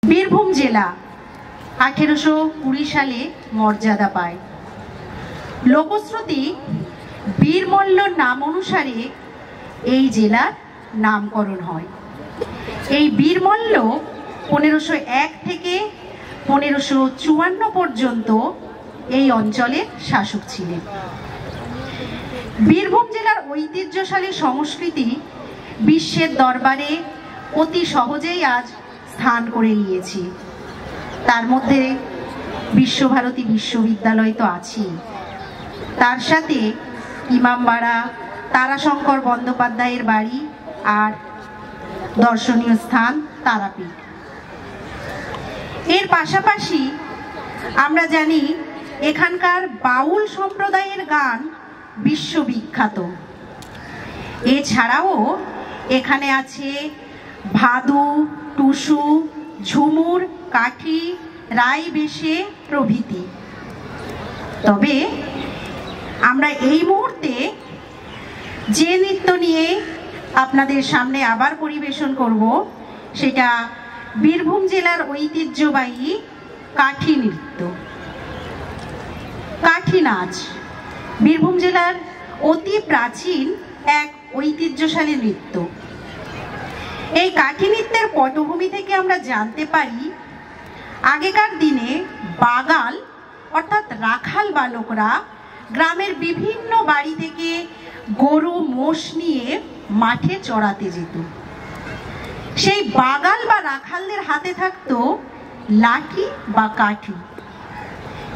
বীরভূম জেলা 1820 সালে মর্যাদা পায়। লোকশ্রুতি বীরমল্লর নাম অনুসারে এই জেলার নামকরণ হয়। এই বীরমল্ল 1501 থেকে 1554 পর্যন্ত এই অঞ্চলের শাসক ছিলেন। বীরভূম জেলার ঐতিহ্যশালী সংস্কৃতি বিশ্বের দরবারে অতি সহজেই আজ স্থান করে নিয়েছে। তার মধ্যে বিশ্বভারতী বিশ্ববিদ্যালয় তো আছেই, তার সাথে ইমামবাড়া, তারাশঙ্কর বন্দ্যোপাধ্যায়ের বাড়ি আর দর্শনীয় স্থান তারাপীঠ। এর পাশাপাশি আমরা জানি এখানকার বাউল সম্প্রদায়ের গান বিশ্ববিখ্যাত। এছাড়াও এখানে আছে ভাদু, টুসু, ঝুমুর, কাঠি, রাইবেশে প্রভৃতি। তবে আমরা এই মুহূর্তে যে নৃত্য নিয়ে আপনাদের সামনে আবার পরিবেশন করব সেটা বীরভূম জেলার ঐতিহ্যবাহী কাঠি নৃত্য, কাঠি নাচ। বীরভূম জেলার অতি প্রাচীন এক ঐতিহ্যশালী নৃত্য। এই কাঠি নৃত্যের পটভূমি থেকে আমরা জানতে পারি আগেকার দিনে বাগাল অর্থাৎ রাখাল বালকরা গ্রামের বিভিন্ন বাড়ি থেকে গরু মোষ নিয়ে মাঠে চড়াতে যেত। সেই বাগাল বা রাখালদের হাতে থাকতো লাঠি বা কাঠি।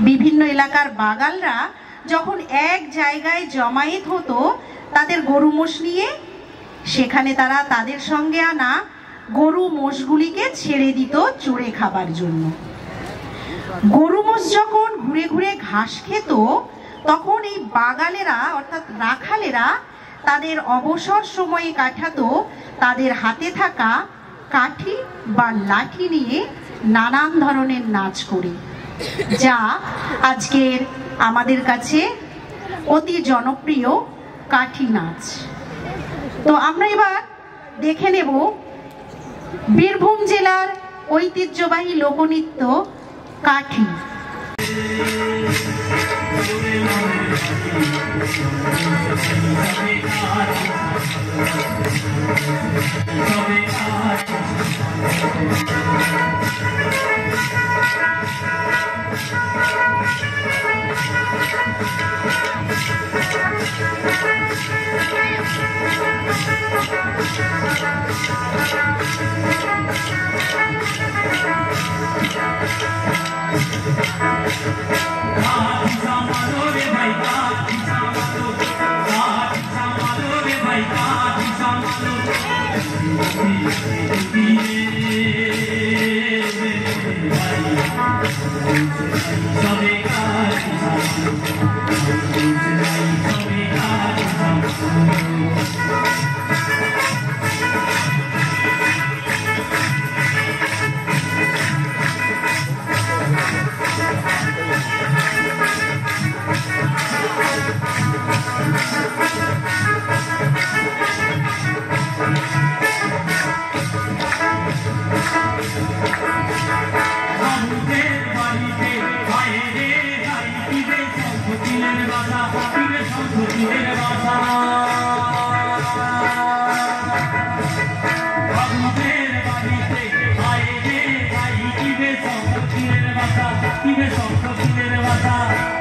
বিভিন্ন এলাকার বাগালরা যখন এক জায়গায় জমায়েত হতো তাদের গরু মোষ নিয়ে, সেখানে তারা তাদের সঙ্গে আনা গরু মোষগুলিকে ছেড়ে দিত চড়ে খাবার জন্য। গরু মোষ যখন ঘুরে ঘুরে ঘাস খেত তখন এই বাগালেরা অর্থাৎ রাখালেরা তাদের অবসর সময়ে কাটাতো তাদের হাতে থাকা কাঠি বা লাঠি নিয়ে নানান ধরনের নাচ করে, যা আজকের আমাদের কাছে অতি জনপ্রিয় কাঠি নাচ। তো আমরা এবার দেখে নেব বীরভূম জেলার ঐতিহ্যবাহী লোকনৃত্য কাঠি। Give